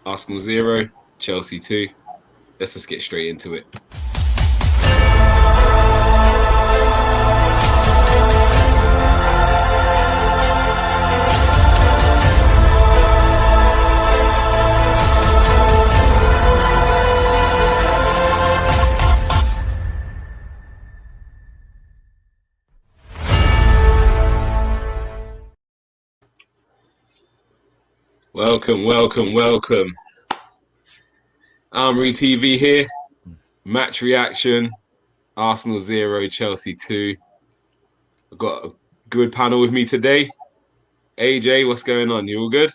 Arsenal 0, Chelsea 2. Let's just get straight into it. Welcome. Armoury TV here. Match reaction. Arsenal 0, Chelsea 2. I've got a good panel with me today. AJ, what's going on? You all good?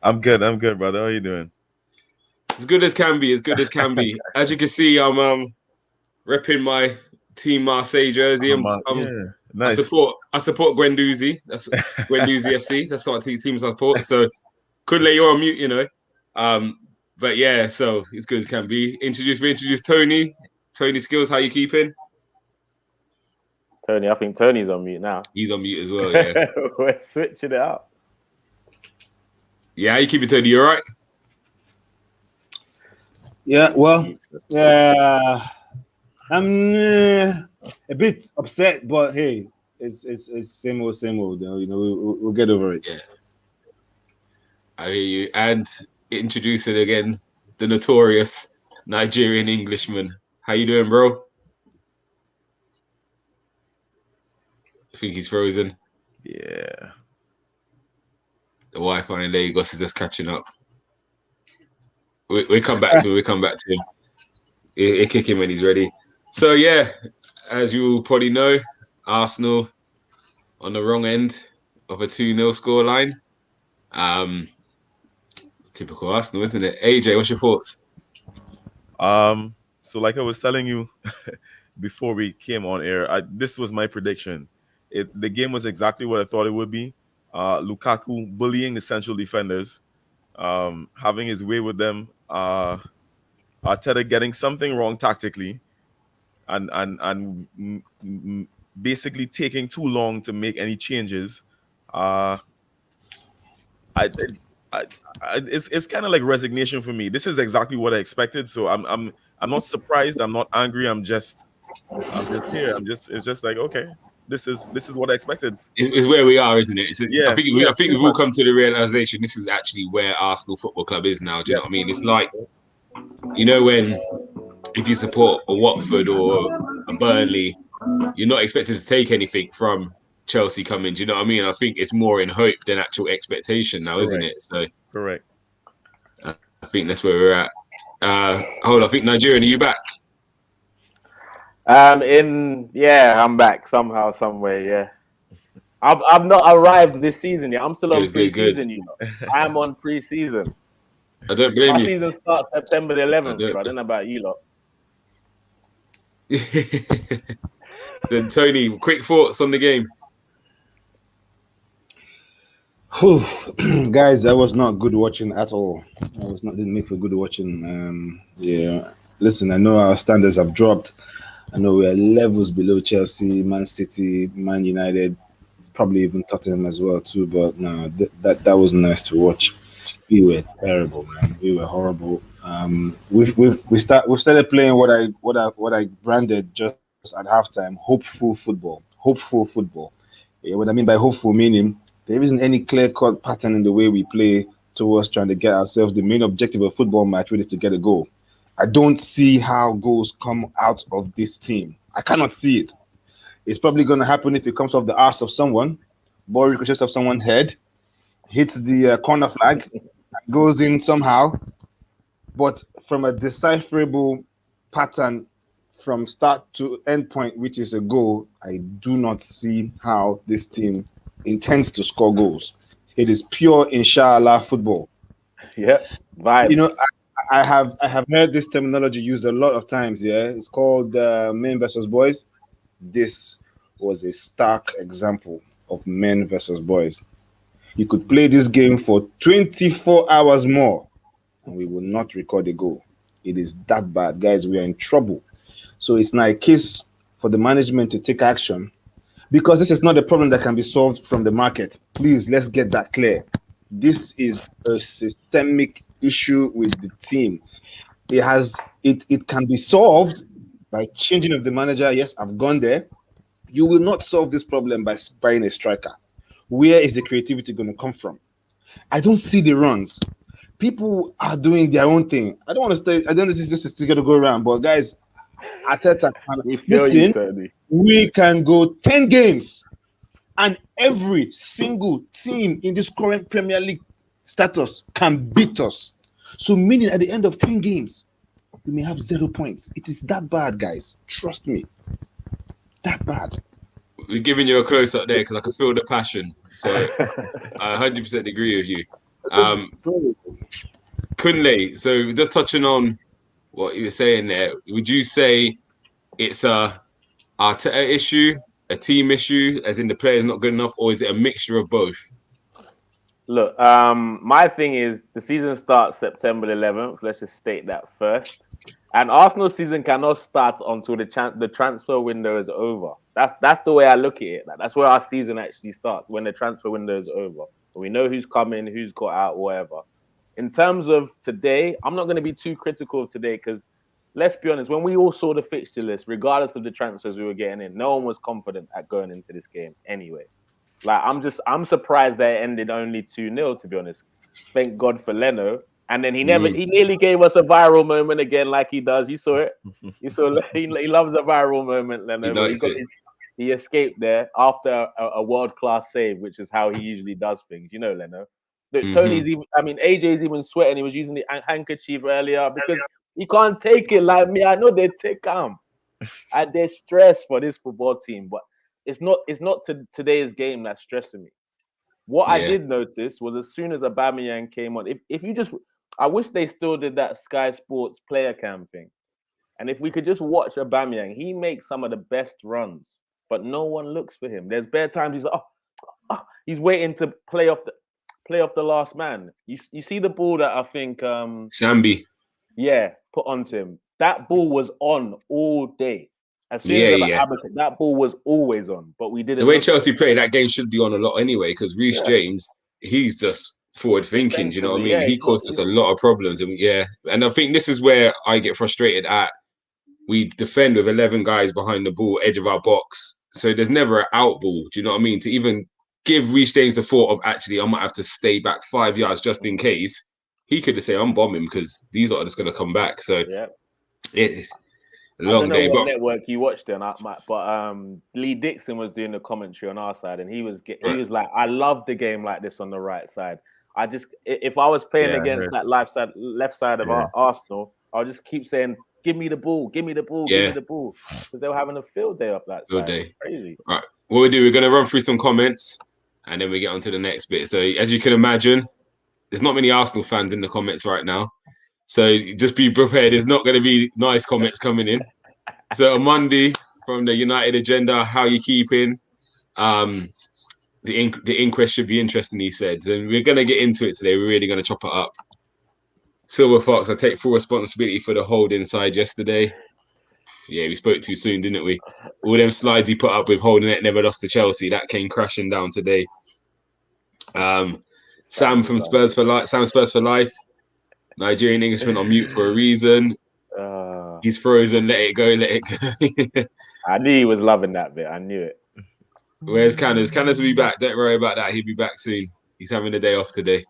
I'm good, brother. How are you doing? As good as can be. As you can see, I'm repping my Team Marseille jersey. Nice. I support Guendouzi. That's Guendouzi FC. That's what team I support. So couldn't let you on mute, you know. But yeah, so it's good as can be. We introduce Tony. Tony Skills, how you keeping? Tony, I think Tony's on mute now. He's on mute as well, yeah. We're switching it up. Yeah, how you keeping, Tony? You all right? Yeah, well, I'm a bit upset, but hey, it's same old. You know, we'll get over it. Yeah. I hear you. And introducing again the notorious Nigerian Englishman. How you doing, bro? I think he's frozen. Yeah. The Wi-Fi in Lagos is just catching up. We come back to him. He'll kick him when he's ready. So yeah, as you probably know, Arsenal on the wrong end of a 2-0 scoreline. It's typical Arsenal, isn't it? AJ, what's your thoughts? So like I was telling you before we came on air, this was my prediction. The game was exactly what I thought it would be. Lukaku bullying the central defenders, having his way with them. Arteta getting something wrong tactically, and basically taking too long to make any changes. It's kind of like resignation for me. This is exactly what I expected, so I'm not surprised. I'm not angry. I'm just here. It's just like, okay, this is what I expected. It's where we are, isn't it? I think we've all come to the realization this is actually where Arsenal Football Club is now. Do you know what I mean? It's like, you know, if you support a Watford or a Burnley, you're not expected to take anything from Chelsea coming. Do you know what I mean? I think it's more in hope than actual expectation now, isn't it? So correct. I think that's where we're at. Hold on, I think Nigerian, are you back? I'm back somehow, somewhere. Yeah, I've not arrived this season yet. I'm still on pre-season. You know, I'm on pre-season. I don't blame you. My season starts September the 11th. I don't know about you lot. Then Tony, quick thoughts on the game. Guys, that was not good watching at all. Didn't make for good watching. Yeah, listen, I know our standards have dropped. I know we are levels below Chelsea, Man City, Man United, probably even Tottenham as well too. But no, that was nice to watch. We were terrible, man. We were horrible. We started playing what I branded just at halftime: hopeful football. Yeah, what I mean by hopeful meaning there isn't any clear-cut pattern in the way we play towards trying to get ourselves. The main objective of a football match really is to get a goal. I don't see how goals come out of this team. I cannot see it. It's probably going to happen if it comes off the arse of someone, ball ricochets off someone's head, hits the corner flag, goes in somehow. But from a decipherable pattern from start to end point, which is a goal, I do not see how this team intends to score goals. It is pure inshallah football. Yeah, vibes. You know, I have heard this terminology used a lot of times. Yeah, it's called men versus boys. This was a stark example of men versus boys. You could play this game for 24 hours more, and we will not record a goal. It is that bad, guys. We are in trouble. So it's not a case for the management to take action, because this is not a problem that can be solved from the market. Please, let's get that clear. This is a systemic issue with the team. It can be solved by changing of the manager. Yes, I've gone there. You will not solve this problem by buying a striker. Where is the creativity going to come from? I don't see the runs. People are doing their own thing. I don't want to stay. I don't know if this is still going to go around, but guys, Arteta, listen, we can go 10 games and every single team in this current Premier League status can beat us. So meaning at the end of 10 games, we may have 0 points. It is that bad, guys. Trust me. That bad. We're giving you a close up there because I can feel the passion. So I 100% agree with you. Kunle, so just touching on what you were saying there, would you say it's a Arteta issue, a team issue, as in the player's not good enough, or is it a mixture of both? Look, my thing is the season starts September 11th. Let's just state that first. And Arsenal season cannot start until the transfer window is over. That's the way I look at it. That's where our season actually starts, when the transfer window is over. We know who's coming, who's got out, whatever. In terms of today, I'm not going to be too critical of today because let's be honest, when we all saw the fixture list, regardless of the transfers we were getting in, no one was confident at going into this game anyway. Like, I'm surprised that it ended only 2-0, to be honest. Thank God for Leno. And then he nearly gave us a viral moment again, like he does. You saw it. You saw he loves a viral moment, Leno. He escaped there after a world-class save, which is how he usually does things. You know, Leno. Tony's even, AJ's even sweating. He was using the handkerchief earlier because he can't take it like me. I know they take him. And they're stressed for this football team, but it's not today's game that's stressing me. What I did notice was as soon as Aubameyang came on, if you just, I wish they still did that Sky Sports player cam thing. And if we could just watch Aubameyang, he makes some of the best runs, but no one looks for him. There's bare times he's like, he's waiting to play off the last man. You see the ball that I think Sambi, put onto him. That ball was on all day. As soon as that ball was always on, but we didn't. The way Chelsea play, that game should be on a lot anyway, because Reece James, he's just forward thinking. Do you know what I mean? He caused us a lot of problems, and I think this is where I get frustrated at. We defend with 11 guys behind the ball, edge of our box, so there's never an out ball. Do you know what I mean? To even give Reece James the thought of actually, I might have to stay back 5 yards just in case. He could have said, "I'm bombing," because these are just going to come back. So it's a long day. What network you watched it on, but Lee Dixon was doing the commentary on our side, and he was like, "I love the game like this on the right side. If I was playing against that left side of Arsenal, I'll just keep saying, give me the ball, give me the ball, give me the ball," because they were having a field day up that side. Day. Crazy. All right, what we do, we're going to run through some comments, and then we get on to the next bit. So as you can imagine, there's not many Arsenal fans in the comments right now. So just be prepared. There's not going to be nice comments coming in. So Monday from the United Agenda, how you keeping? The inquest should be interesting, he said. And we're going to get into it today. We're really going to chop it up. Silver Fox, I take full responsibility for the hold inside yesterday. Yeah, we spoke too soon, didn't we? All them slides he put up with holding it never lost to Chelsea. That came crashing down today. Sam from Spurs for Life. Sam Spurs for Life. Nigerian Englishman on mute for a reason. He's frozen. Let it go. Let it go. I knew he was loving that bit. I knew it. Where's Canners? Canners will be back. Don't worry about that. He'll be back soon. He's having a day off today.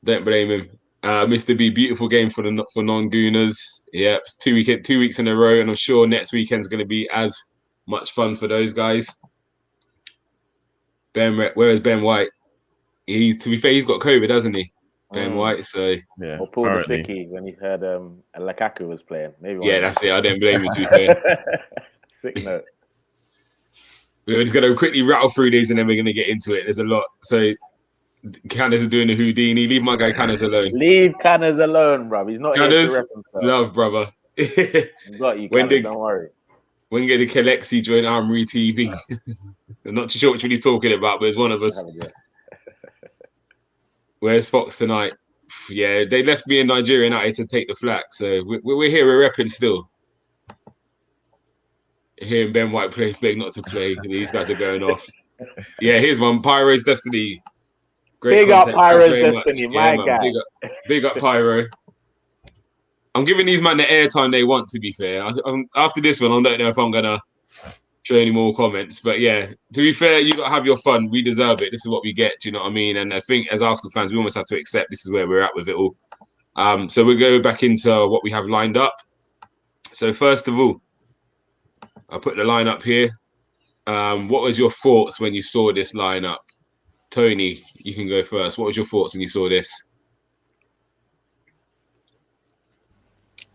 Don't blame him. Mr. B, beautiful game for non-Gooners. Yeah, it's 2 weeks in a row, and I'm sure next weekend's going to be as much fun for those guys. Where is Ben White? To be fair, he's got COVID, hasn't he? Ben White, so yeah. Or Paul Dusicki when he heard Lukaku was playing. Maybe that's it. I don't blame him, to be fair. Sick note. We're just going to quickly rattle through these and then we're going to get into it. There's a lot. So Canners is doing the Houdini. Leave my guy Canners alone. Leave Canners alone, bro. He's not Canners, here to rep love, brother. Got you, Canners, don't worry. When you get the Kalexi join Armoury TV. I'm not too sure which one he's talking about, but it's one of us. Where's Fox tonight? Yeah, they left me in Nigeria United to take the flak, so we're here. We're repping still. Hearing Ben White play not to play. These guys are going off. Yeah, here's one. Pyro's Destiny. Big up Pyro's Destiny, my guy. Big up Pyro. I'm giving these men the airtime they want, to be fair. After this one, I don't know if I'm going to show any more comments. But yeah, to be fair, you got to have your fun. We deserve it. This is what we get. Do you know what I mean? And I think as Arsenal fans, we almost have to accept this is where we're at with it all. So we'll go back into what we have lined up. So first of all, I'll put the lineup here. What was your thoughts when you saw this lineup? Tony, you can go first. What was your thoughts when you saw this?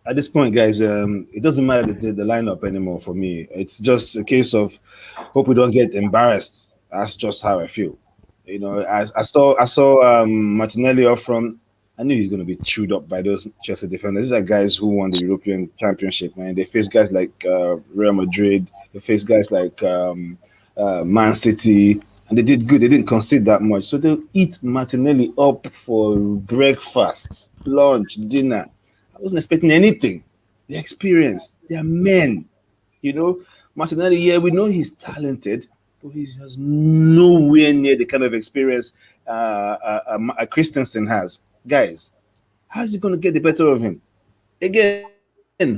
At this point, guys, it doesn't matter the lineup anymore for me. It's just a case of hope we don't get embarrassed. That's just how I feel. You know, as I saw Martinelli up front. I knew he's going to be chewed up by those Chelsea defenders. These are guys who won the European Championship, man. They face guys like Real Madrid. They face guys like Man City. And they did good. They didn't concede that much. So they'll eat Martinelli up for breakfast, lunch, dinner. I wasn't expecting anything. They're experienced. They're men. You know, Martinelli, yeah, we know he's talented, but he has nowhere near the kind of experience Christensen has. Guys, how's he going to get the better of him? Again,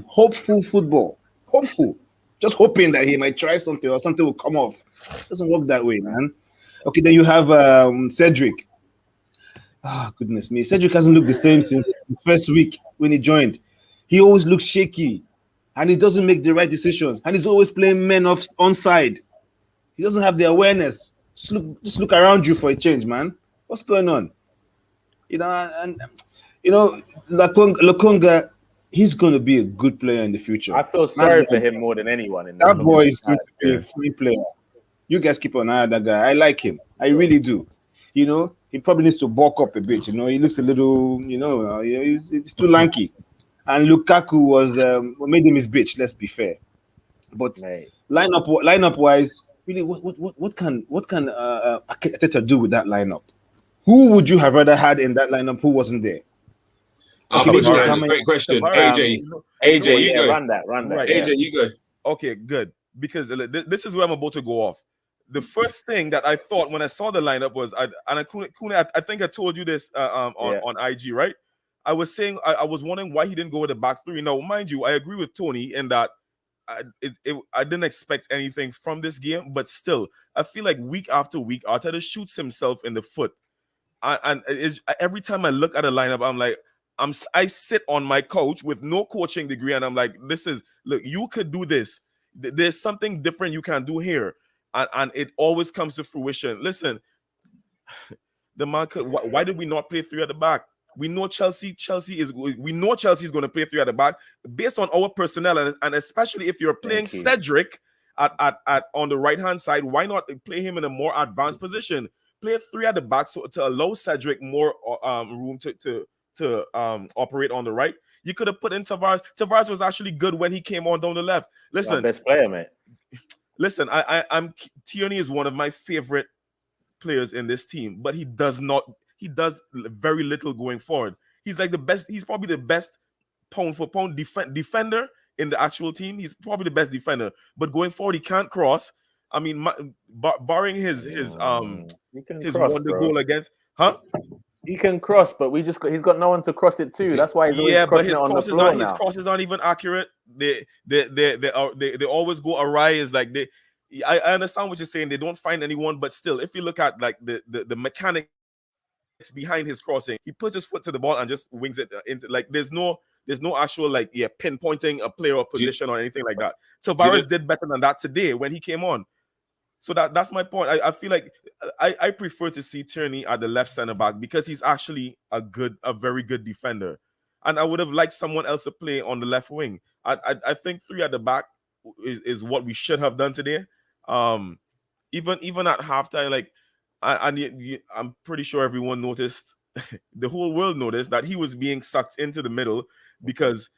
hopeful football. Hopeful. Just hoping that he might try something or something will come off. It doesn't work that way, man. Okay, then you have Cedric. Goodness me. Cedric hasn't looked the same since the first week when he joined. He always looks shaky and he doesn't make the right decisions. And he's always playing men off onside. He doesn't have the awareness. Just look around you for a change, man. What's going on? You know, and you know, Lokonga, he's going to be a good player in the future. I feel sorry for him more than anyone. In that boy is going to be a free player. You guys keep an eye on that guy. I like him. I really do. You know, he probably needs to bulk up a bit. You know, he looks a little, he's too lanky. And Lukaku was made him his bitch. Let's be fair. But lineup wise, really, what can Arteta do with that lineup? Who would you have rather had in that lineup who wasn't there? Great question. AJ, you go. Run that. AJ, you go. Okay, good. Because this is where I'm about to go off. The first thing that I thought when I saw the lineup was, Kune, I think I told you this on IG, right? I was saying I was wondering why he didn't go with the back three. Now, mind you, I agree with Tony in that I didn't expect anything from this game, but still, I feel like week after week, Arteta shoots himself in the foot. Every time I look at a lineup, I'm like, I sit on my couch with no coaching degree, and I'm like, look, you could do this. There's something different you can do here, and it always comes to fruition. Listen, the man why did we not play three at the back? We know Chelsea is going to play three at the back based on our personnel, and especially if you're playing Cedric at on the right hand side, why not play him in a more advanced position? Play three at the back so to allow Cedric more room to operate on the right. You could have put in Tavares. Tavares was actually good when he came on down the left. Listen, best player, mate. Listen, I'm Tierney is one of my favorite players in this team, but he does very little going forward. He's like the best. He's probably the best pound for pound defender in the actual team. He's probably the best defender, but going forward, he can't cross. I mean, barring his wonder goal against, He can cross, but he's got no one to cross it to. That's why he's always crossing it on the floor now. His crosses aren't even accurate. They always go awry. Is like I understand what you're saying. They don't find anyone, but still, if you look at like the mechanics behind his crossing, he puts his foot to the ball and just wings it into like there's no actual pinpointing a player or position or anything like that. Tavares did better than that today when he came on. So that's my point. I feel like I prefer to see Tierney at the left center back because he's actually a very good defender. And I would have liked someone else to play on the left wing. I think three at the back is what we should have done today. Even at halftime, I'm pretty sure everyone noticed, the whole world noticed that he was being sucked into the middle because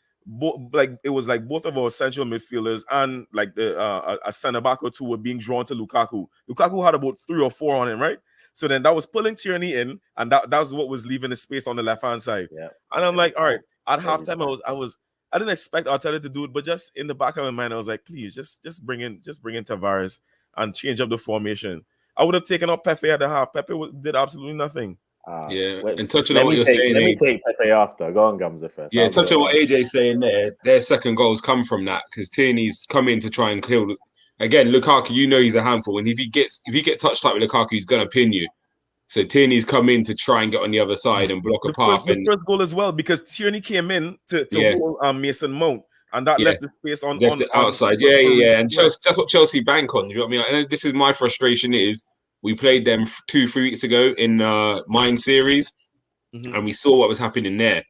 it was like both of our central midfielders and like a center back or two were being drawn to Lukaku. Lukaku had about 3 or 4 on him, right? So then that was pulling Tierney in, and that was what was leaving the space on the left hand side. Yeah. And I'm like, all right. At halftime, I didn't expect Arteta to do it, but just in the back of my mind, I was like, please, just bring in Tavares and change up the formation. I would have taken up Pepe at the half. Pepe did absolutely nothing. And touching on what you're saying, let me take Pepe after. Go on, Gamza first. Yeah, touching on what AJ's saying there, their second goals come from that because Tierney's come in to try and kill. Again, Lukaku, you know he's a handful, and if you get touched like with Lukaku, he's gonna pin you. So Tierney's come in to try and get on the other side and block a path. The first goal as well, because Tierney came in to hold Mason Mount, and that left the space on the outside. Yeah. And Chelsea, that's what Chelsea bank on. Do you know what I mean? And this is my frustration is we played them 2-3 weeks ago in Mine series, and we saw what was happening there.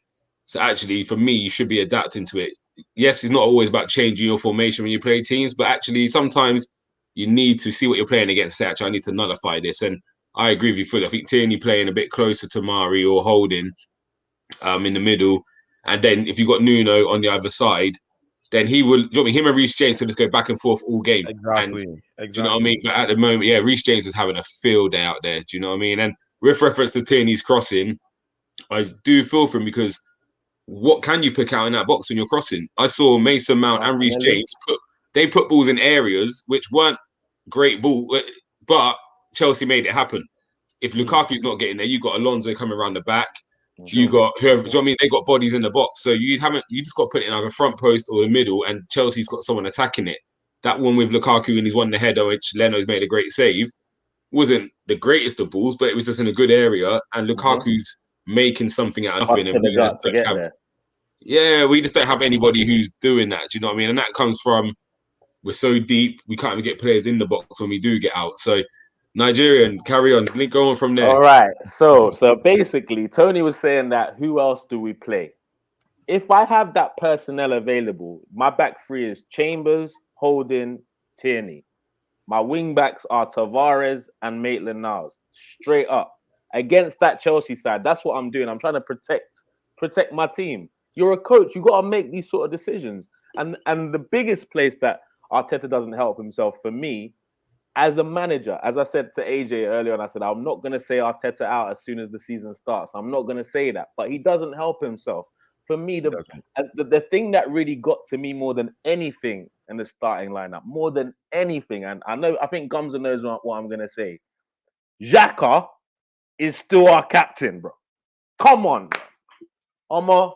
So actually, for me, you should be adapting to it. Yes, it's not always about changing your formation when you play teams, but actually sometimes you need to see what you're playing against. Say, actually, I need to nullify this. And I agree with you fully. I think Tierney playing a bit closer to Mari or Holding in the middle. And then if you've got Nuno on the other side, then he will, him and Reece James will just go back and forth all game. Exactly. Do you know what I mean? But at the moment, Reece James is having a field day out there. Do you know what I mean? And with reference to Tierney's crossing, I do feel for him because what can you pick out in that box when you're crossing? I saw Mason Mount and Reece James put balls in areas which weren't great ball, but Chelsea made it happen. If Lukaku's not getting there, you got Alonso coming around the back. You got whoever. Do you know what I mean? They got bodies in the box, so you just got to put it in either front post or the middle, and Chelsea's got someone attacking it. That one with Lukaku and he's won the header, which Leno's made a great save, wasn't the greatest of balls, but it was just in a good area, and Lukaku's making something out of nothing, and we just don't have. We just don't have anybody who's doing that. Do you know what I mean? And that comes from we're so deep, we can't even get players in the box when we do get out. So Nigerian, carry on. Go on from there. All right. So basically, Tony was saying that who else do we play? If I have that personnel available, my back three is Chambers, Holding, Tierney. My wing backs are Tavares and Maitland-Niles. Straight up. Against that Chelsea side, that's what I'm doing. I'm trying to protect my team. You're a coach. You got to make these sort of decisions. And the biggest place that Arteta doesn't help himself for me, as a manager, as I said to AJ earlier on, I said, I'm not going to say Arteta out as soon as the season starts. I'm not going to say that. But he doesn't help himself. For me, the thing that really got to me more than anything in the starting lineup, more than anything, and I think Gumza knows what I'm going to say. Xhaka is still our captain, bro. Come on, bro.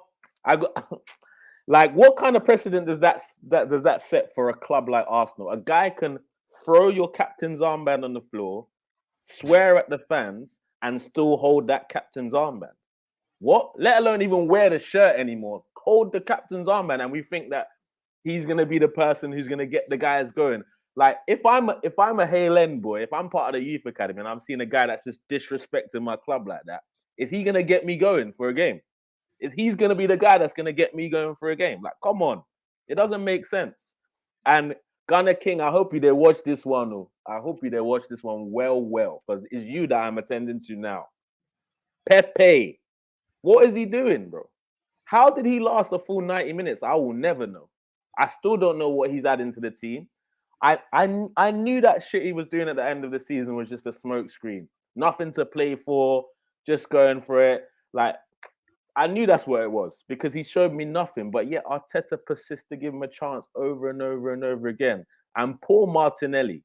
Like, what kind of precedent does that set for a club like Arsenal? A guy can throw your captain's armband on the floor, swear at the fans, and still hold that captain's armband. What? Let alone even wear the shirt anymore. Hold the captain's armband, and we think that he's gonna be the person who's gonna get the guys going. Like, if I'm a Hale End boy, if I'm part of the youth academy and I'm seeing a guy that's just disrespecting my club like that, is he gonna get me going for a game? Is he's gonna be the guy that's gonna get me going for a game? Like, come on, it doesn't make sense. And Gunner King, I hope you did watch this one. Oh. I hope you did watch this one well, because it's you that I'm attending to now. Pepe, what is he doing, bro? How did he last a full 90 minutes? I will never know. I still don't know what he's adding to the team. I knew that shit he was doing at the end of the season was just a smoke screen. Nothing to play for, just going for it. Like, I knew that's what it was because he showed me nothing. But yet Arteta persists to give him a chance over and over and over again. And poor Martinelli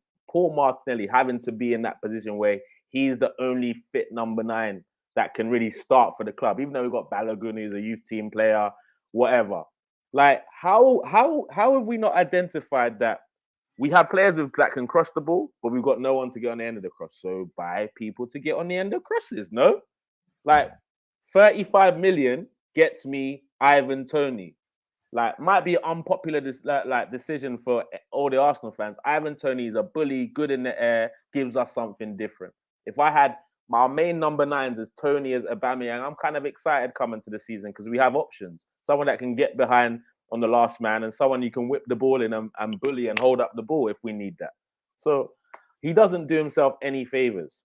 having to be in that position where he's the only fit number 9 that can really start for the club, even though we've got Balogun, who's a youth team player, whatever. Like, how have we not identified that we have players that can cross the ball, but we've got no one to get on the end of the cross? So buy people to get on the end of crosses, no? Like, 35 million gets me Ivan Toney. Like, might be an unpopular decision for all the Arsenal fans. Ivan Toney is a bully, good in the air, gives us something different. If I had my main number 9s as Toney, as Aubameyang, I'm kind of excited coming to the season because we have options. Someone that can get behind on the last man and someone you can whip the ball in and bully and hold up the ball if we need that. So he doesn't do himself any favors.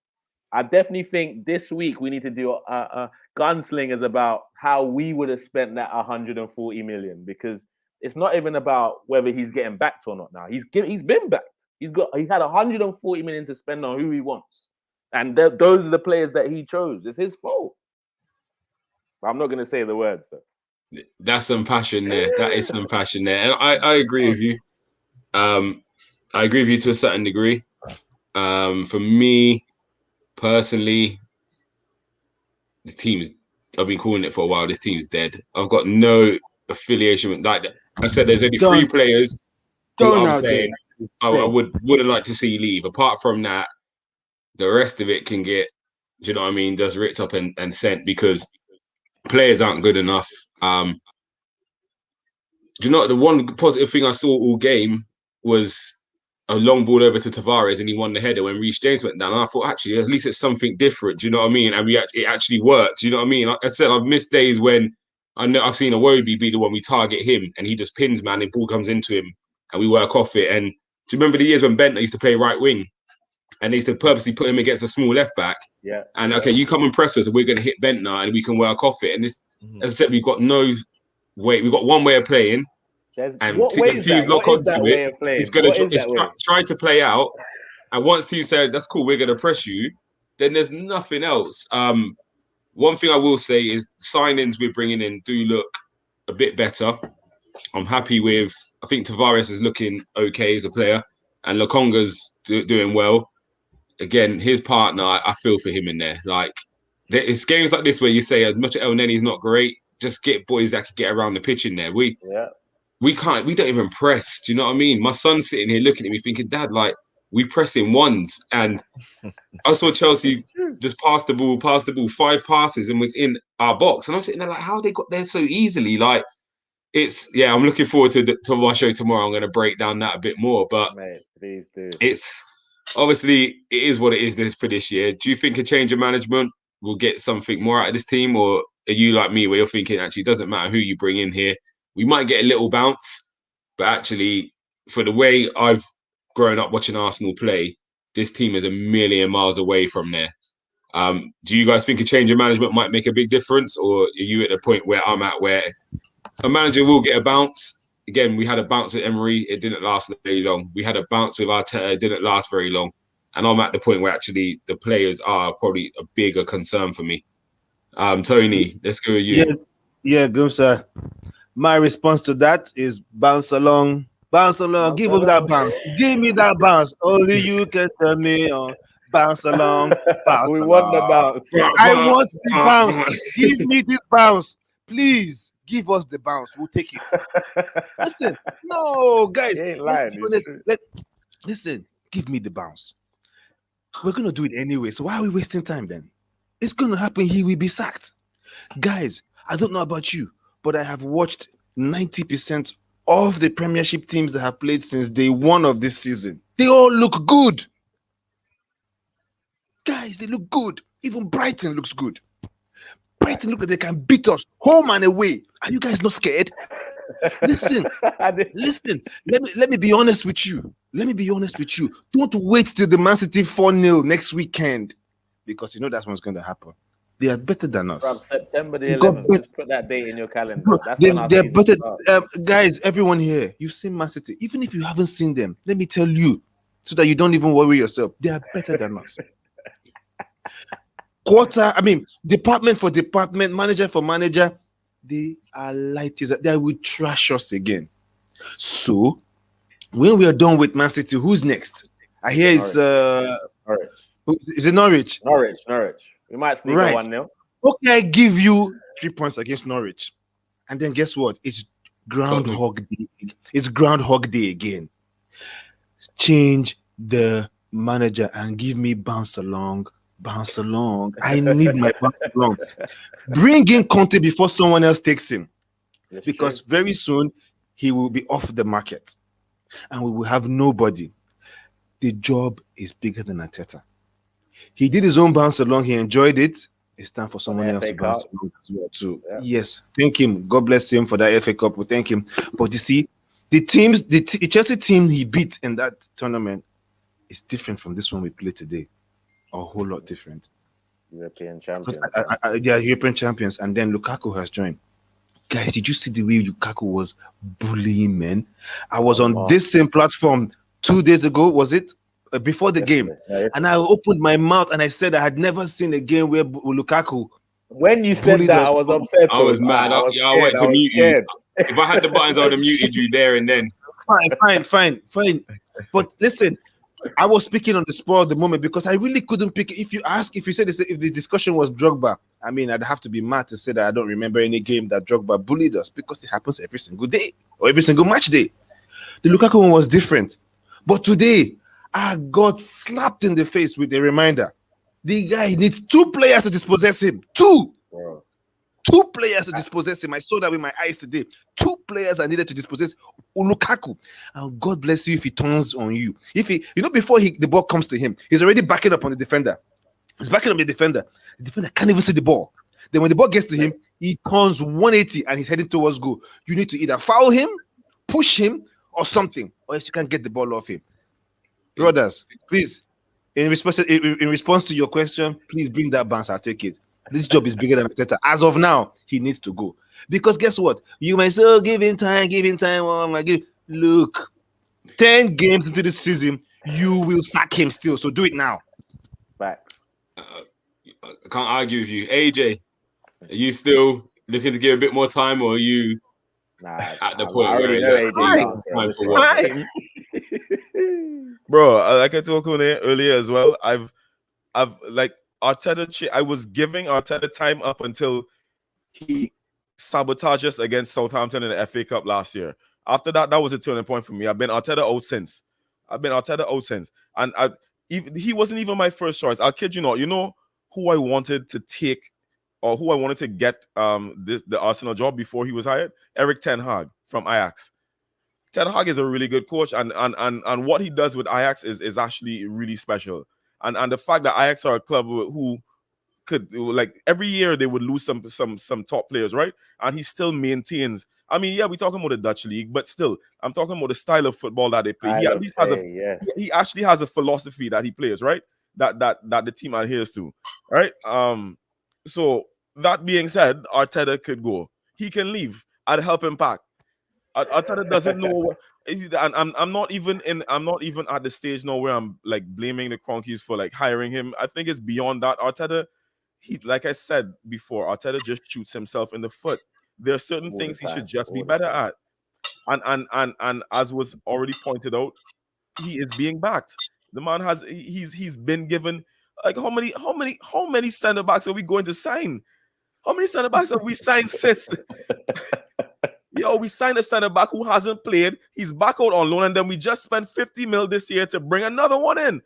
I definitely think this week we need to do a gunslingers about how we would have spent that 140 million, because it's not even about whether he's getting backed or not now. He's been backed. He had 140 million to spend on who he wants. And those are the players that he chose. It's his fault. But I'm not going to say the words, though. That's some passion there. That is some passion there. And I agree with you. I agree with you to a certain degree. For me, personally, this team's. I've been calling it for a while. This team's dead. I've got no affiliation with. Like I said, there's only 3 players who I'm saying I would like to see leave. Apart from that, the rest of it can get. Do you know what I mean? Just ripped up and sent because players aren't good enough. Do you know the one positive thing I saw all game was a long ball over to Tavares and he won the header when Reece James went down. And I thought, actually, at least it's something different. Do you know what I mean? And it actually worked. Do you know what I mean? Like I said, I've missed days when I've seen Iwobi be the one we target him and he just pins man and ball comes into him and we work off it. And do you remember the years when Bentner used to play right wing and they used to purposely put him against a small left back? Yeah. And okay, you come and press us and we're going to hit Bentner and we can work off it. And this, as I said, we've got no way. We've got one way of playing. And teams lock onto it. He's going to try to play out. And once teams say, that's cool, we're going to press you, then there's nothing else. One thing I will say is signings we're bringing in do look a bit better. I'm happy with, I think Tavares is looking okay as a player. And Lokonga's doing well. Again, his partner, I feel for him in there. Like, it's games like this where you say, as much as El Nenny's not great, just get boys that can get around the pitch in there. We don't even press. Do you know what I mean? My son's sitting here looking at me thinking, Dad, like, we press in ones. And I saw Chelsea just pass the ball, 5 passes and was in our box. And I'm sitting there like, how they got there so easily? Like, I'm looking forward to my show tomorrow. I'm going to break down that a bit more. But please do. It's obviously, it is what it is for this year. Do you think a change of management will get something more out of this team? Or are you like me where you're thinking, actually, it doesn't matter who you bring in here. We might get a little bounce, but actually, for the way I've grown up watching Arsenal play, this team is a million miles away from there. Do you guys think a change of management might make a big difference? Or are you at the point where I'm at where a manager will get a bounce? Again, we had a bounce with Emery. It didn't last very long. We had a bounce with Arteta. It didn't last very long. And I'm at the point where actually the players are probably a bigger concern for me. Tony, let's go with you. Yeah, good, sir. My response to that is bounce along. Give me that bounce. Give me that bounce. Only you can tell me. Bounce along. We want the bounce. I want the bounce. Give me this bounce. Please give us the bounce. We'll take it. Listen, no, guys. Listen, give me the bounce. We're going to do it anyway. So why are we wasting time then? It's going to happen. He will be sacked. Guys, I don't know about you, but I have watched 90% of the Premiership teams that have played since day 1 of this season. They all look good. Guys, they look good. Even Brighton looks good. Brighton look like they can beat us home and away. Are you guys not scared? Listen. Let me be honest with you. Don't wait till the Man City 4-0 next weekend, because you know that's what's going to happen. They are better than us. From September the 11th, just put that date in your calendar. They're better. Guys, everyone here, you've seen Man City. Even if you haven't seen them, let me tell you, so that you don't even worry yourself. They are better than us. Department for department, manager for manager, they are light as they will trash us again. So, when we are done with Man City, who's next? I hear it's Norwich. Is it Norwich? Norwich. We might sneak a 1-0. Okay, I give you 3 points against Norwich. And then guess what? It's Groundhog Day. It's Groundhog Day again. Change the manager and give me bounce along. I need my bounce along. Bring in Conte before someone else takes him. Because very soon he will be off the market. And we will have nobody. The job is bigger than Arteta. He did his own bounce along. He enjoyed it. It's time for someone else to bounce along as well too. Yeah. Yes, thank him. God bless him for that FA Cup. We thank him. But you see, the Chelsea team he beat in that tournament is different from this one we play today. A whole lot different. European champions. European champions. And then Lukaku has joined. Guys, did you see the way Lukaku was bullying men? I was on this same platform 2 days ago, was it? Before the game. And I opened my mouth and I said I had never seen a game where Lukaku. When you said that, I was upset. I was mad. I wanted to mute you. If I had the buttons, I would have muted you there and then. Fine. But listen, I was speaking on the spur of the moment because I really couldn't pick it. If you said if the discussion was Drogba, I mean, I'd have to be mad to say that I don't remember any game that Drogba bullied us, because it happens every single day or every single match day. The Lukaku one was different. But today, I got slapped in the face with a reminder. The guy needs 2 players to dispossess him. 2! Wow. 2 players to dispossess him. I saw that with my eyes today. 2 players are needed to dispossess Lukaku. And God bless you if he turns on you. If he, before the ball comes to him, he's already backing up on the defender. He's backing up the defender. The defender can't even see the ball. Then when the ball gets to him, he turns 180 and he's heading towards goal. You need to either foul him, push him, or something, or else you can't get the ball off him. Brothers, please, in response to your question, please bring that bounce. I'll take it. This job is bigger than Arteta. As of now, he needs to go. Because guess what? You might say, oh, give him time. Look, 10 games into this season, you will sack him still. So do it now. Back. I can't argue with you. AJ, are you still looking to give a bit more time, or are you at the point where it's time for what? Bro, like I told Kone earlier as well, I've like Arteta, I was giving Arteta time up until he sabotaged us against Southampton in the FA Cup last year. After that, that was a turning point for me. I've been Arteta out since. And he wasn't even my first choice. I'll kid you not. You know who I wanted to take, or who I wanted to get the Arsenal job before he was hired? Erik ten Hag from Ajax. Ten Hag is a really good coach, and what he does with Ajax is actually really special. And the fact that Ajax are a club who could, like, every year they would lose some top players, right? And he still maintains. I mean, yeah, we're talking about the Dutch league, but still, I'm talking about the style of football that they play. He actually has a philosophy that he plays, right? That the team adheres to, right? So that being said, Arteta could go. He can leave. I'd help him pack. Arteta doesn't know what, and I'm not even at the stage now where I'm like blaming the Cronkies for like hiring him. I think it's beyond that. Arteta, like I said before, Arteta just shoots himself in the foot. There are certain things he should just be better at. And as was already pointed out, he is being backed. The man he's been given, like, how many center backs are we going to sign? How many center backs have we signed since? Yo, we signed a center back who hasn't played. He's back out on loan, and then we just spent 50 mil this year to bring another one in.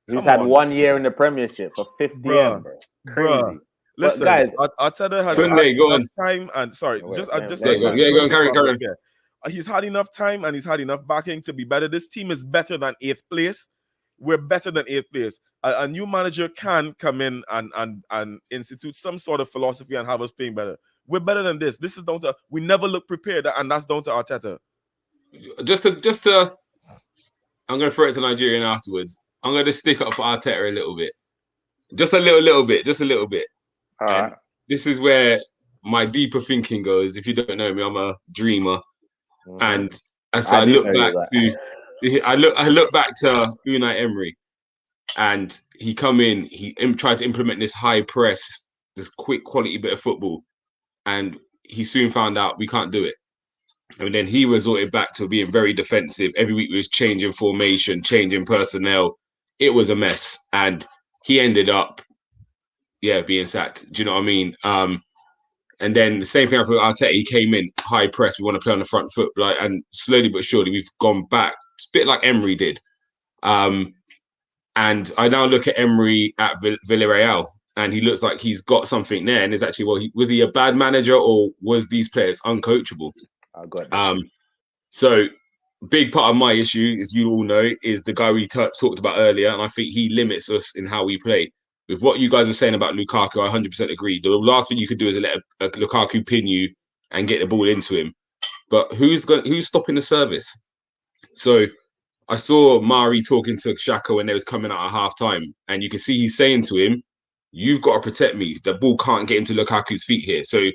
He's had 1 year in the Premiership for 50 M, bro. Crazy. Listen, guys, Arteta has had enough time, and sorry, go on, carry on. He's had enough time and he's had enough backing to be better. This team is better than 8th place. We're better than 8th place. A new manager can come in and institute some sort of philosophy and have us playing better. We're better than this. This is down to, we never look prepared, and that's down to Arteta. Just to, I'm going to throw it to Nigerian afterwards. I'm going to stick up for Arteta a little bit. Just a little bit. All right. This is where my deeper thinking goes. If you don't know me, I'm a dreamer. And so I look back to Unai Emery, and he come in, he tried to implement this high press, this quick quality bit of football, and he soon found out we can't do it. And then he resorted back to being very defensive. Every week we was changing formation, changing personnel. It was a mess, and he ended up, being sacked. Do you know what I mean? And then the same thing happened with Arteta. He came in, high press. We want to play on the front foot, and slowly but surely we've gone back. It's a bit like Emery did. And I now look at Emery at Villarreal, and he looks like he's got something there. And it's actually, was he a bad manager, or was these players uncoachable? So big part of my issue, as you all know, is the guy we talked about earlier, and I think he limits us in how we play. With what you guys are saying about Lukaku, I 100% agree. The last thing you could do is let a Lukaku pin you and get the ball into him. But who's stopping the service? So I saw Mari talking to Xhaka when they was coming out at half time, and you can see he's saying to him, "You've got to protect me. The ball can't get into Lukaku's feet here." So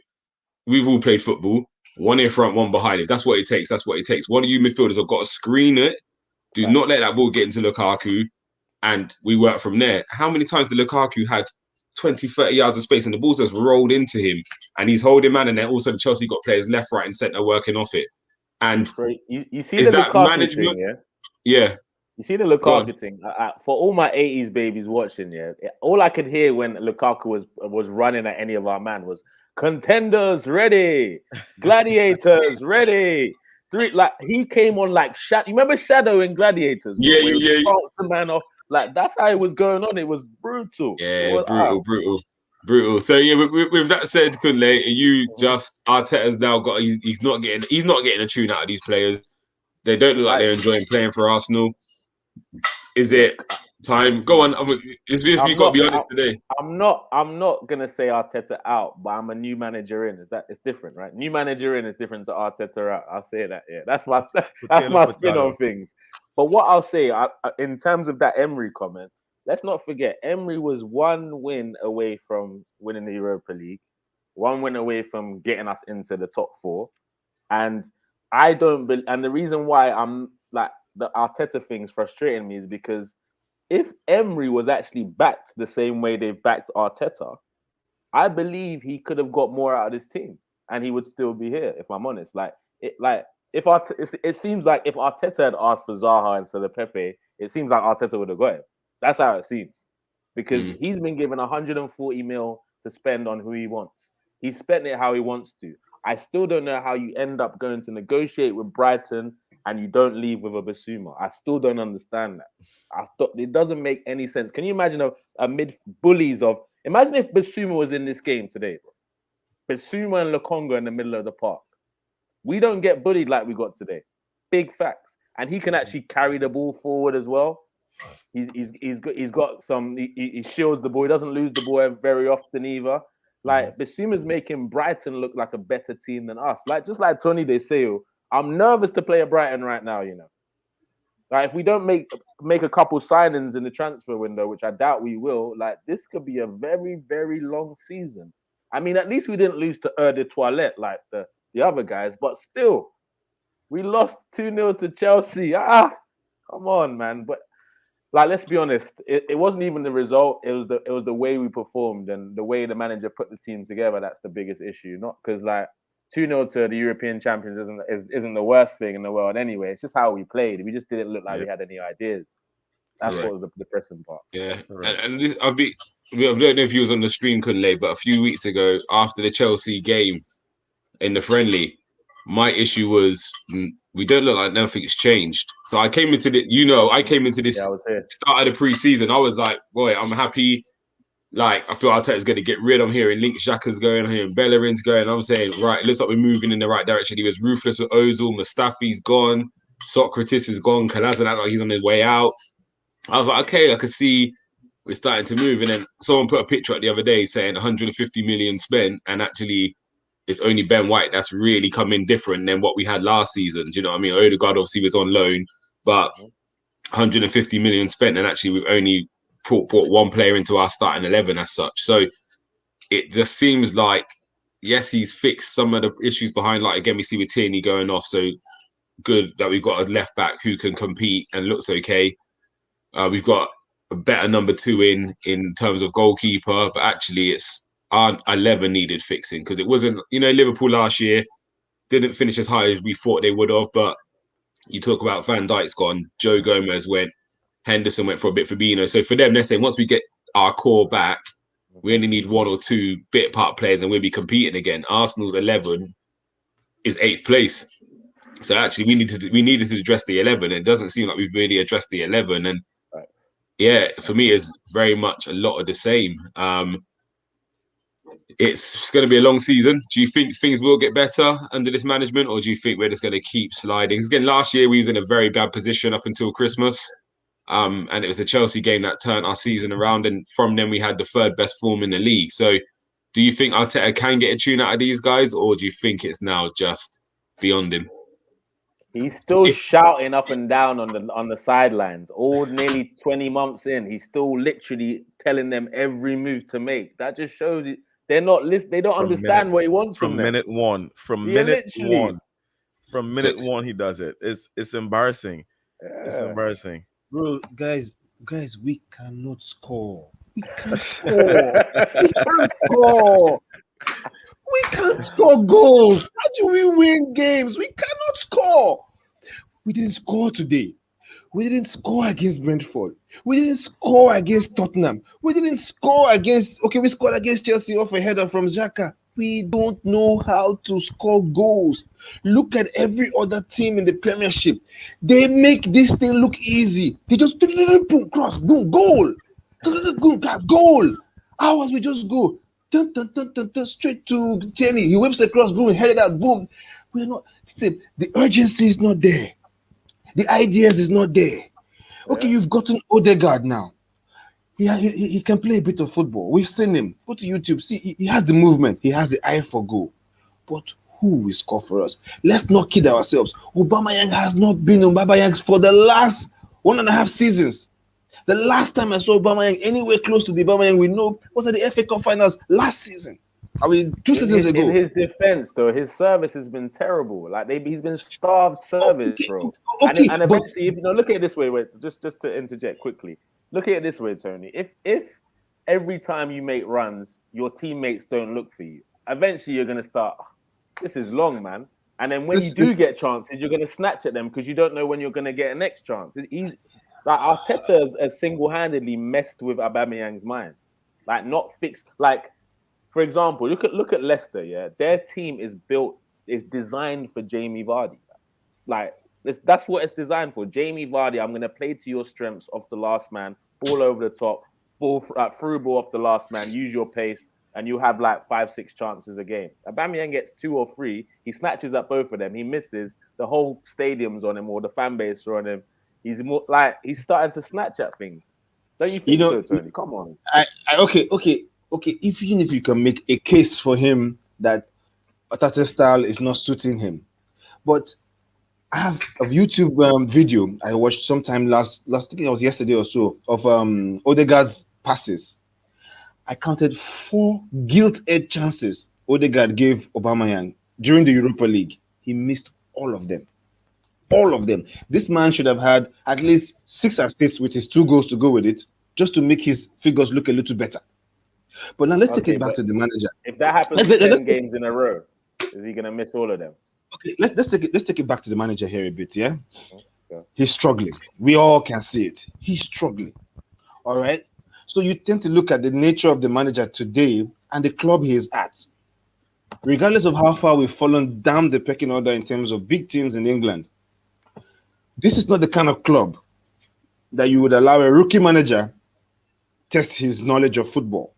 we've all played football. One in front, one behind. If that's what it takes, that's what it takes. One of you midfielders have got to screen it. Do not let that ball get into Lukaku. And we work from there. How many times did Lukaku had 20, 30 yards of space and the ball just rolled into him, and he's holding man, and then also Chelsea got players left, right, and centre working off it. And you see is the that Lukaku management? thing, Yeah. You see the Lukaku thing. For all my 80s babies watching, all I could hear when Lukaku was running at any of our man was contenders ready, gladiators ready. He came on like Shadow. You remember Shadow in Gladiators? Bro, Yeah. Bounce the man off. Like that's how it was going on. It was brutal. Yeah, brutal. So yeah, with that said, Kunle, you just Arteta's now got. He's not getting a tune out of these players. They don't look like they're enjoying playing for Arsenal. Is it time? Go on. You got to be honest today. I'm not gonna say Arteta out, but I'm a new manager in. It's different, right? New manager in is different to Arteta out. I'll say that. Yeah, that's my spin on things. But what I'll say, in terms of that Emery comment, let's not forget Emery was 1 win away from winning the Europa League, 1 win away from getting us into the top 4, and I don't. And the reason why I'm like the Arteta thing's frustrating me is because if Emery was actually backed the same way they've backed Arteta, I believe he could have got more out of this team, and he would still be here. If I'm honest, it seems like if Arteta had asked for Zaha instead of Pepe, it seems like Arteta would have got him. That's how it seems, because he's been given 140 mil to spend on who he wants. He spent it how he wants to. I still don't know how you end up going to negotiate with Brighton and you don't leave with a Basuma. I still don't understand that. It doesn't make any sense. Can you imagine a mid bullies of? Imagine if Basuma was in this game today, bro. Basuma and Lokonga in the middle of the park. We don't get bullied like we got today. Big facts. And he can actually carry the ball forward as well. He's got some. He shields the ball. He doesn't lose the ball very often either. Like Basuma's making Brighton look like a better team than us. Just like Tony Deseo, I'm nervous to play at Brighton right now. You know, like if we don't make a couple signings in the transfer window, which I doubt we will, like this could be a very, very long season. I mean, at least we didn't lose to de Toilette like the other guys, but still, we lost 2-0 to Chelsea. Come on, man. But let's be honest, it wasn't even the result. It was the way we performed and the way the manager put the team together. That's the biggest issue. Not because 2-0 to the European champions isn't the worst thing in the world anyway. It's just how we played. We just didn't look like we had any ideas. That's what was the depressing part. Yeah, and this, I don't know if you was on the stream, Kunle, but a few weeks ago after the Chelsea game in the friendly, my issue was we don't look like nothing's changed. So I came into this start of the preseason. I was like, boy, I'm happy. Like, I feel Arteta's going to get rid. I'm hearing Link Xhaka's going, I'm hearing Bellerin's going. I'm saying, right, it looks like we're moving in the right direction. He was ruthless with Ozil. Mustafi's gone. Socrates is gone. Kalazan acts like he's on his way out. I was like, okay, I could see we're starting to move. And then someone put a picture up the other day saying 150 million spent, and actually it's only Ben White that's really come in different than what we had last season. Do you know what I mean? Odegaard obviously was on loan, but 150 million spent, and actually we've only brought one player into our starting 11 as such. So it just seems like, yes, he's fixed some of the issues behind. Like again, we see with Tierney going off. So good that we've got a left back who can compete and looks okay. We've got a better number 2 in terms of goalkeeper, but actually it's our 11 needed fixing, because it wasn't, Liverpool last year didn't finish as high as we thought they would have. But you talk about Van Dijk's gone, Joe Gomez went, Henderson went for a bit for Fabinho. So for them, they're saying once we get our core back, we only need 1 or 2 bit part players and we'll be competing again. Arsenal's 11 is 8th place. So actually we needed to address the 11. It doesn't seem like we've really addressed the 11. And yeah, for me, it's very much a lot of the same. It's going to be a long season. Do you think things will get better under this management, or do you think we're just going to keep sliding? Again, last year we was in a very bad position up until Christmas. And it was a Chelsea game that turned our season around. And from then we had the 3rd best form in the league. So do you think Arteta can get a tune out of these guys, or do you think it's now just beyond him? He's still shouting up and down on the sidelines. All nearly 20 months in, he's still literally telling them every move to make. That just shows it. They're not listening. They don't understand what he wants from them. Minute one. From minute one, he does it. It's embarrassing. Yeah. It's embarrassing. Bro, guys, we cannot score. We can't score. We can't score. We can't score goals. How do we win games? We cannot score. We didn't score today. We didn't score against Brentford. We didn't score against Tottenham. We didn't score against... Okay, we scored against Chelsea off a header from Xhaka. We don't know how to score goals. Look at every other team in the Premiership. They make this thing look easy. They just boom, cross, boom, goal. Goal. Ours, we just go straight to Tierney. He whips across, boom, headed out, boom. We're not... See, the urgency is not there. The ideas is not there. Okay, you've gotten Odegaard now. He can play a bit of football. We've seen him. Go to YouTube. See, he has the movement. He has the eye for goal. But who will score for us? Let's not kid ourselves. Aubameyang has not been Aubameyang for the last 1.5 seasons. The last time I saw Aubameyang anywhere close to the Aubameyang we know was at the FA Cup finals last season. I mean, 2 seasons ago. In his defense, though, his service has been terrible. Like he's been starved service, bro. Okay, and eventually, if you know, look at it this way. Wait, just to interject quickly. Look at it this way, Tony. If every time you make runs, your teammates don't look for you, eventually you're gonna start. This is long, man. And then when you do get chances, you're gonna snatch at them because you don't know when you're gonna get a next chance. Like Arteta has single-handedly messed with Aubameyang's mind, like not fixed. Like, for example, look at Leicester. Yeah, their team is designed for Jamie Vardy. Like that's what it's designed for. Jamie Vardy, I'm gonna play to your strengths off the last man, ball over the top, through ball off the last man. Use your pace, and you have like 5-6 chances a game. Aubameyang gets 2 or 3. He snatches up both of them. He misses. The whole stadium's on him, or the fan base are on him. He's more like he's starting to snatch at things. Don't you think so, Tony? Come on. Okay, even if you can make a case for him that Arteta's style is not suiting him, but I have a YouTube video I watched sometime last I think it was yesterday or so of Odegaard's passes. I counted 4 gilt-edged chances Odegaard gave Aubameyang during the Europa League. He missed all of them. All of them. This man should have had at least 6 assists with his 2 goals to go with it, just to make his figures look a little better. But now let's take it back to the manager. If that happens 10 games in a row, is he gonna miss all of them? Okay, let's take it back to the manager here a bit, yeah? Okay. He's struggling. We all can see it. He's struggling. All right. So you tend to look at the nature of the manager today and the club he is at. Regardless of how far we've fallen down the pecking order in terms of big teams in England, this is not the kind of club that you would allow a rookie manager test his knowledge of football.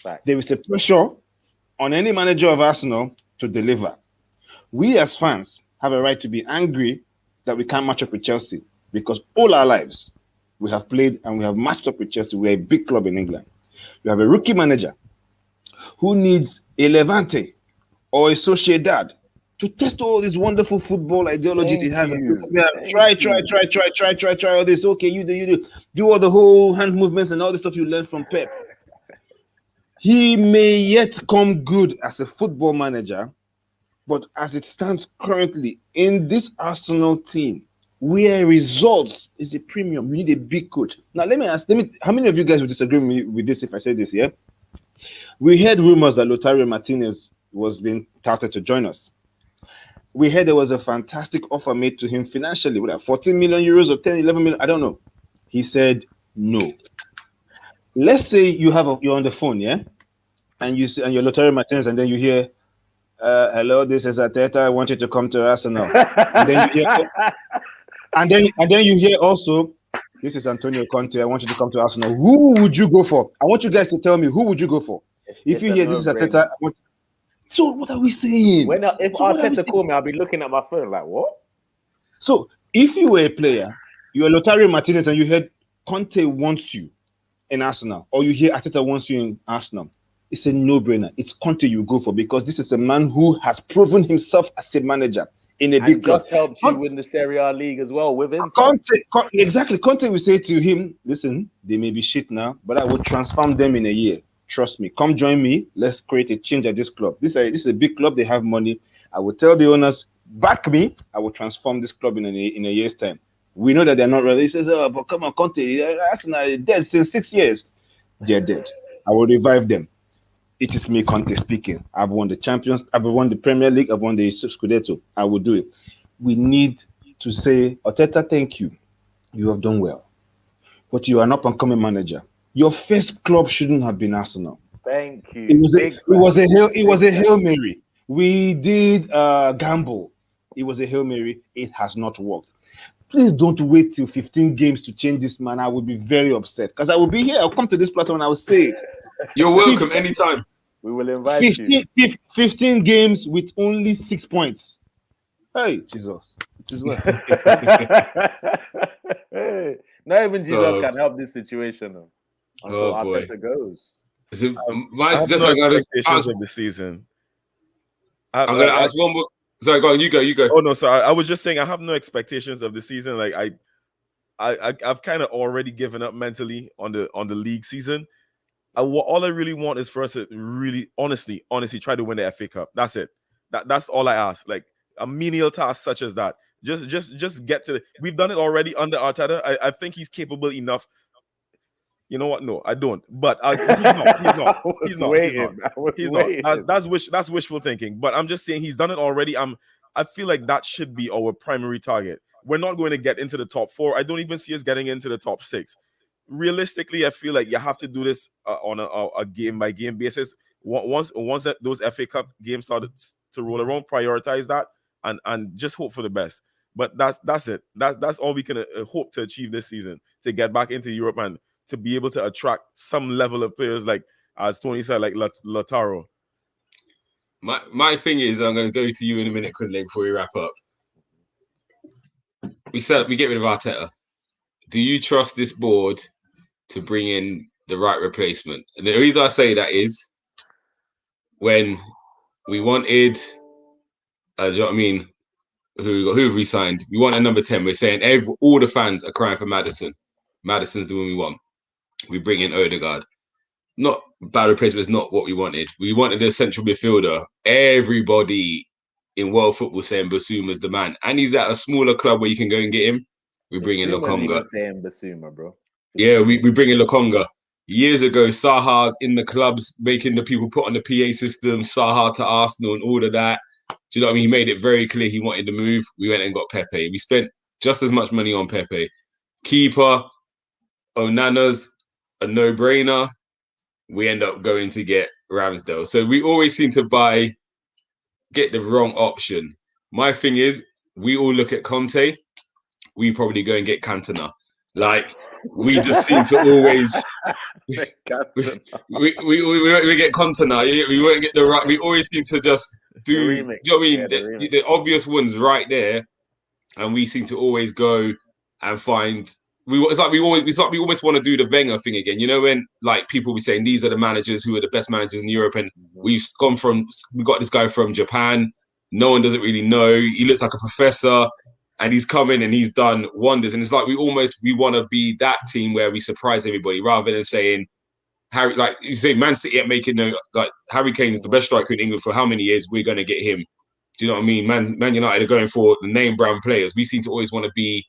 Right. There is a pressure on any manager of Arsenal to deliver. We as fans have a right to be angry that we can't match up with Chelsea, because all our lives we have played and we have matched up with Chelsea. We're a big club in England. You have a rookie manager who needs a Levante or a Sociedad to test all these wonderful football ideologies he has. Try all this. Okay, you do all the whole hand movements and all the stuff you learned from Pep. He may yet come good as a football manager, but as it stands currently in this Arsenal team, where results is a premium, you need a big coach. Now, let me ask, how many of you guys would disagree with this if I say this, yeah? We heard rumors that Lautaro Martinez was being touted to join us. We heard there was a fantastic offer made to him financially, with 14 million euros or 10, 11 million, I don't know. He said no. Let's say you're on the phone, yeah? And you're Lautaro Martinez, and then you hear, hello, this is Arteta, I want you to come to Arsenal. And then you hear also, this is Antonio Conte, I want you to come to Arsenal. Who would you go for? I want you guys to tell me, who would you go for? If you hear this is Arteta, so what are we saying? If Arteta called me, I'll be looking at my phone like, what? So if you were a player, you're Lautaro Martinez and you heard Conte wants you in Arsenal, or you hear Arteta wants you in Arsenal, it's a no-brainer. It's Conte you go for, because this is a man who has proven himself as a manager in a big club. Just helps you win the Serie A league as well with Inter. Conte will say to him, listen, they may be shit now, but I will transform them in a year. Trust me. Come join me. Let's create a change at this club. This is a big club. They have money. I will tell the owners, back me. I will transform this club in a year's time. We know that they're not ready. He says, oh, but come on, Conte, Arsenal dead since 6 years. They're dead. I will revive them. It is me, Conte, speaking. I've won the Champions. I've won the Premier League. I've won the Scudetto. I will do it. We need to say, Arteta, thank you. You have done well. But you are an up-and-coming manager. Your first club shouldn't have been Arsenal. Thank you. It was a Hail Mary. We did gamble. It was a Hail Mary. It has not worked. Please don't wait till 15 games to change this man. I will be very upset because I will be here. I'll come to this platform and I will say it. You're welcome anytime. We will invite 15 games with only 6 points. Hey, Jesus. It is well. Not even Jesus can help this situation until Arteta goes. I have no expectations of the season. I'm going to ask one more. Sorry, go on. You go. Oh no, sorry. I was just saying I have no expectations of the season. Like I've kind of already given up mentally on the league season. All I really want is for us to really, honestly try to win the FA Cup. That's it. That's all I ask. Like a menial task such as that. Just get to. We've done it already under Arteta. I think he's capable enough. You know what? No, I don't. But he's not. That's wishful thinking. But I'm just saying he's done it already. I feel like that should be our primary target. We're not going to get into the top 4. I don't even see us getting into the top 6. Realistically, I feel like you have to do this on a game by game basis. Once those FA Cup games started to roll around, prioritize that and just hope for the best. But that's it. That's all we can hope to achieve this season, to get back into Europe and to be able to attract some level of players, like, as Tony said, like Lautaro. My thing is, I'm going to go to you in a minute, Kunle, before we wrap up. We get rid of Arteta. Do you trust this board to bring in the right replacement? And the reason I say that is when we wanted, do you know what I mean? Who have we signed? We want a number 10. We're saying all the fans are crying for Maddison. Madison's the one we want. We bring in Odegaard. Not bad replacement, it's not what we wanted. We wanted a central midfielder. Everybody in world football saying Basuma's the man. And he's at a smaller club where you can go and get him. We bring in Lokonga. Saying Basuma, bro. Yeah, we bring in Lokonga. Years ago, Saha's in the clubs making the people put on the PA system, Saha to Arsenal and all of that. Do you know what I mean? He made it very clear he wanted to move. We went and got Pepe. We spent just as much money on Pepe. Keeper, Onana's a no-brainer. We end up going to get Ramsdale. So we always seem to get the wrong option. My thing is, we all look at Conte. We probably go and get Cantona. Like, we just seem to always... we get Cantona. We won't get the right... We always seem to just do... Do you know what I mean? The obvious ones right there. And we seem to always go and find... It's like we always want to do the Wenger thing again. You know, when like people be saying these are the managers who are the best managers in Europe, and we got this guy from Japan. No one doesn't really know. He looks like a professor, and he's come in and he's done wonders. And it's like we want to be that team where we surprise everybody, rather than saying Harry, like you say, Man City at making like Harry Kane's the best striker in England for how many years? We're going to get him. Do you know what I mean? Man United are going for the name brand players. We seem to always want to be.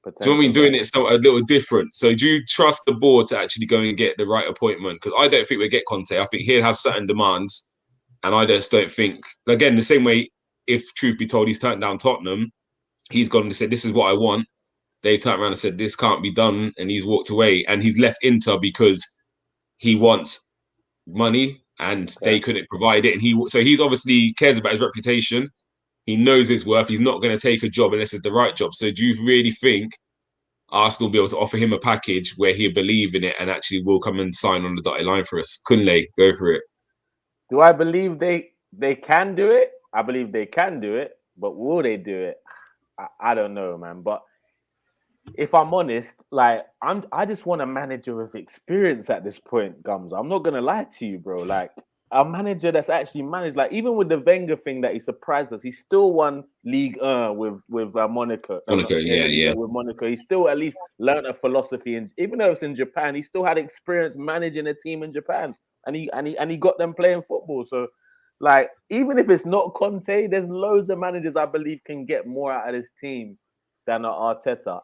Do you know what I mean? Doing it so a little different. So do you trust the board to actually go and get the right appointment? Because I don't think we'll get Conte. I think he'll have certain demands. And I just don't think, again, the same way, if truth be told, he's turned down Tottenham, he's gone and said, this is what I want. They've turned around and said, this can't be done. And he's walked away. And he's left Inter because he wants money and they couldn't provide it. And so he's obviously cares about his reputation. He knows his worth. He's not going to take a job unless it's the right job. So do you really think Arsenal will be able to offer him a package where he'll believe in it and actually will come and sign on the dotted line for us? Kunle, go for it. Do I believe they can do it? I believe they can do it. But will they do it? I don't know, man. But if I'm honest, like I just want a manager with experience at this point, Gums. I'm not going to lie to you, bro. Like, a manager that's actually managed, like even with the Wenger thing that he surprised us, he still won League with Monaco. Yeah. With Monaco, he still at least learned a philosophy, and even though it's in Japan, he still had experience managing a team in Japan, and he got them playing football. So, like even if it's not Conte, there's loads of managers I believe can get more out of this team than Arteta.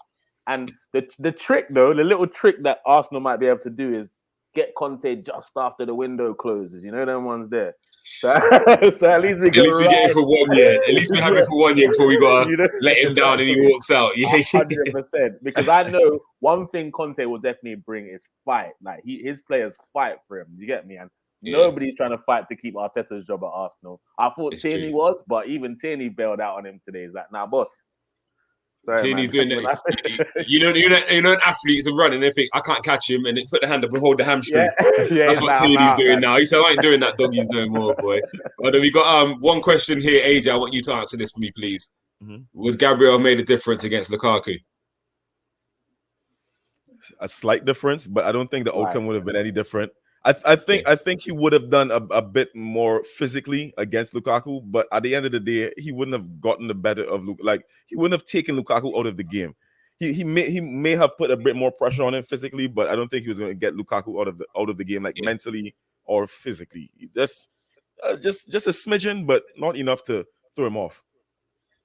And the trick though, the little trick that Arsenal might be able to do is get Conte just after the window closes. You know them ones there. So at least we get it for 1 year. At least we have it for 1 year before we gotta let him down and he walks out. Yeah, 100%. Because I know one thing Conte will definitely bring is fight. Like his players fight for him. You get me? And nobody's trying to fight to keep Arteta's job at Arsenal. I thought Tierney was, but even Tierney bailed out on him today. He's like, nah, boss. Tierney's doing that. You know, athletes are running. They think I can't catch him, and they put the hand up and hold the hamstring. That's what Tierney's doing now. He said, "I ain't doing that, doggies no more, boy." But then we got one question here, AJ. I want you to answer this for me, please. Mm-hmm. Would Gabriel have made a difference against Lukaku? A slight difference, but I don't think the outcome would have been any different. I think he would have done a bit more physically against Lukaku, but at the end of the day, he wouldn't have gotten the better of Lukaku. Like he wouldn't have taken Lukaku out of the game. He may have put a bit more pressure on him physically, but I don't think he was going to get Lukaku out of the game, like mentally or physically. Just a smidgen, but not enough to throw him off.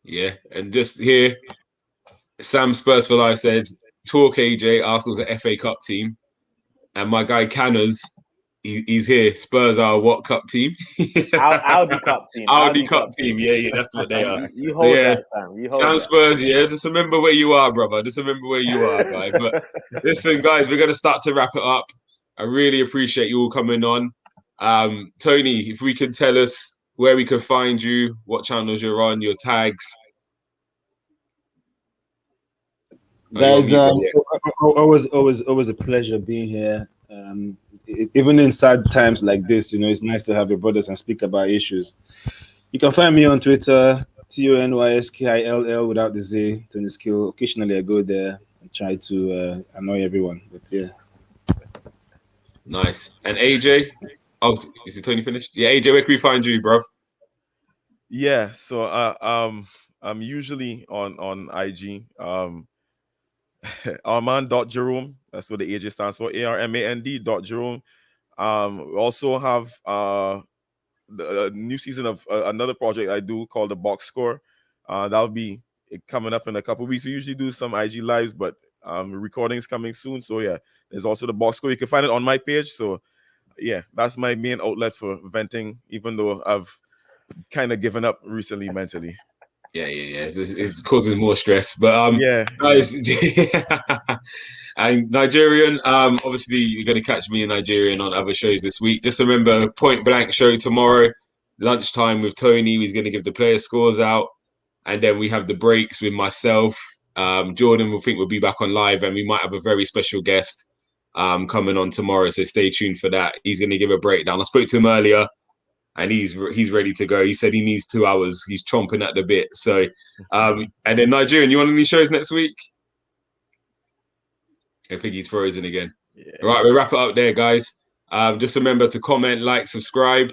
Yeah, and just here, Sam Spurs for Life said, "Talk AJ. Arsenal's an FA Cup team." And my guy Canners, he's here. Spurs are what cup team? Audi Cup team. Audi Cup team. Yeah, that's what they are. You hold that, Sam. You hold Sam that. Spurs, just remember where you are, brother. Just remember where you are, guy. But listen, guys, we're going to start to wrap it up. I really appreciate you all coming on. Tony, if we could tell us where we can find you, what channels you're on, your tags. Guys, always a pleasure being here. Even in sad times like this, it's nice to have your brothers and speak about issues. You can find me on Twitter, TonySkill without the Z, Tony Skill. Occasionally I go there and try to annoy everyone, but yeah. Nice. And AJ, is it Tony finished? Yeah, AJ, where can we find you, bruv? Yeah, so I'm usually on IG. Armand.Jerome. That's what the AJ stands for. ARMAND.Jerome. We also have the new season of another project I do called the Box Score. That'll be coming up in a couple of weeks. We usually do some IG lives, but recordings coming soon. So yeah, there's also the Box Score. You can find it on my page. So yeah, that's my main outlet for venting, even though I've kind of given up recently mentally. Yeah. It causes more stress, but guys, and Nigerian. Obviously, you're going to catch me in Nigerian on other shows this week. Just remember, Point Blank show tomorrow, lunchtime with Tony. He's going to give the player scores out, and then we have the breaks with myself. Jordan will be back on live, and we might have a very special guest coming on tomorrow. So stay tuned for that. He's going to give a breakdown. I spoke to him earlier. And he's ready to go. He said he needs 2 hours. He's chomping at the bit. So, and then Nigerian, you on any shows next week? I think he's frozen again. Yeah. All right, we'll wrap it up there, guys. Just remember to comment, like, subscribe.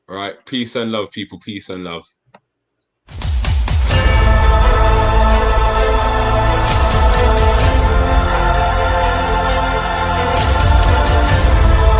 All right, peace and love, people. Peace and love.